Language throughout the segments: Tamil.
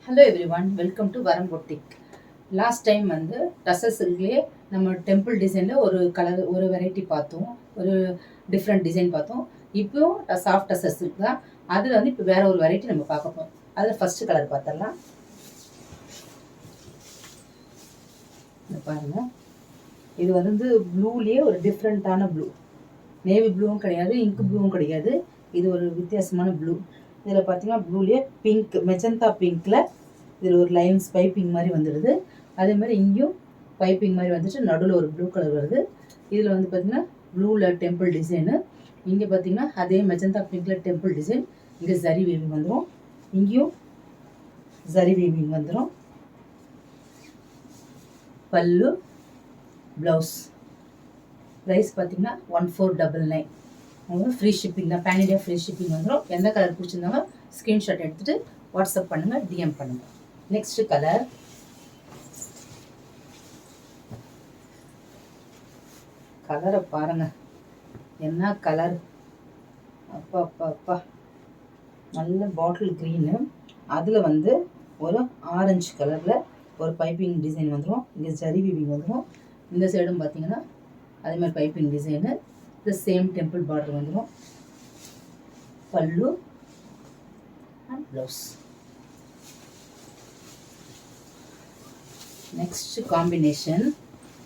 Hello every one, welcome to வரம் பொட்டிக். லாஸ்ட் டைம் வந்து டசர் சில்க்லேயே நம்ம டெம்பிள் டிசைனில் ஒரு வெரைட்டி பார்த்தோம், ஒரு டிஃப்ரெண்ட் டிசைன் பார்த்தோம். இப்போவும் சாஃப்ட் டசர் சில்க் தான். அதில் வந்து இப்போ வேற ஒரு வெரைட்டி நம்ம பார்க்க போகிறோம். அதில் ஃபர்ஸ்ட் கலர் பார்த்துடலாம். பாருங்க, இது வந்து ப்ளூலேயே ஒரு டிஃப்ரெண்ட்டான ப்ளூ. நேவி ப்ளூவும் கிடையாது, இங்க் ப்ளூவும் கிடையாது. இது ஒரு வித்தியாசமான ப்ளூ. இதில் பார்த்தீங்கன்னா ப்ளூலேயே பிங்க், மெஜந்தா பிங்க்கில் இதில் ஒரு லைன்ஸ் பைப்பிங் மாதிரி வந்துடுது. அதே மாதிரி இங்கேயும் பைப்பிங் மாதிரி வந்துட்டு நடுவில் ஒரு ப்ளூ கலர் வருது. இதில் வந்து பார்த்திங்கன்னா ப்ளூவில் டெம்பிள் டிசைனு, இங்கே பார்த்திங்கன்னா அதே மெஜந்தா பிங்க்கில் டெம்பிள் டிசைன். இங்கே ஜரி வீவிங் வந்துடும், இங்கேயும் ஜரி வீவிங் வந்துடும். பல்லு, ப்ளவுஸ். ப்ரைஸ் பார்த்திங்கன்னா 1499. உங்களுக்கு ஃப்ரீ ஷிப்பிங் தான், பேன் இண்டியா ஃப்ரீ ஷிப்பிங் வந்துடும். எந்த கலர் பிடிச்சிருந்தாலும் ஸ்க்ரீன்ஷாட் எடுத்துகிட்டு வாட்ஸ்அப் பண்ணுங்கள், டிஎம் பண்ணுங்கள். நெக்ஸ்ட் கலர் கலரை பாருங்க, என்ன கலர்! அப்பா அப்பா அப்பா, நல்ல பாட்டில் க்ரீனு. அதில் வந்து ஒரு ஆரஞ்சு கலரில் ஒரு பைப்பிங் டிசைன் வந்துடும். இங்கே ஜரி வீவிங் வந்துடும். இந்த சைடும் பார்த்தீங்கன்னா அதே மாதிரி பைப்பிங் டிசைனு, இந்த சேம் டெம்பிள் பார்டர் வந்துடும். பல்லு அண்ட் ப்ளவுஸ். நெக்ஸ்ட் காம்பினேஷன்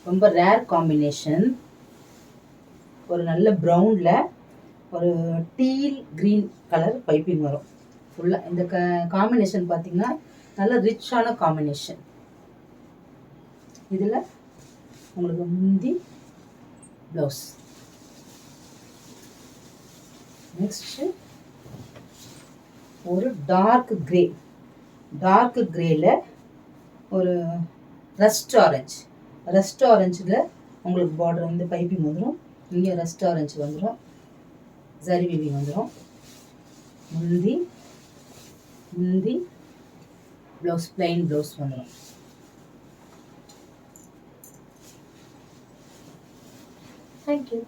ரொம்ப ரேர் காம்பினேஷன். ஒரு நல்ல ப்ரௌனில் ஒரு டீல் க்ரீன் கலர் பைப்பிங் வரும் ஃபுல்லாக. இந்த காம்பினேஷன் பார்த்திங்கன்னா நல்ல ரிச்சான காம்பினேஷன். இதில் உங்களுக்கு முந்தி, ப்ளவுஸ். நெக்ஸ்ட்டு ஒரு டார்க் க்ரேல ஒரு ரஸ்ட் ஆரஞ்சில் உங்களுக்கு பார்டர் வந்து பைப்பிங் வந்துடும். இங்கே ரஸ்ட் ஆரஞ்சு வந்துடும், ஜரி வீவிங் வந்துடும். முந்தி ப்ளவுஸ், பிளைன் ப்ளவுஸ் வந்துடும். தேங்க்யூ.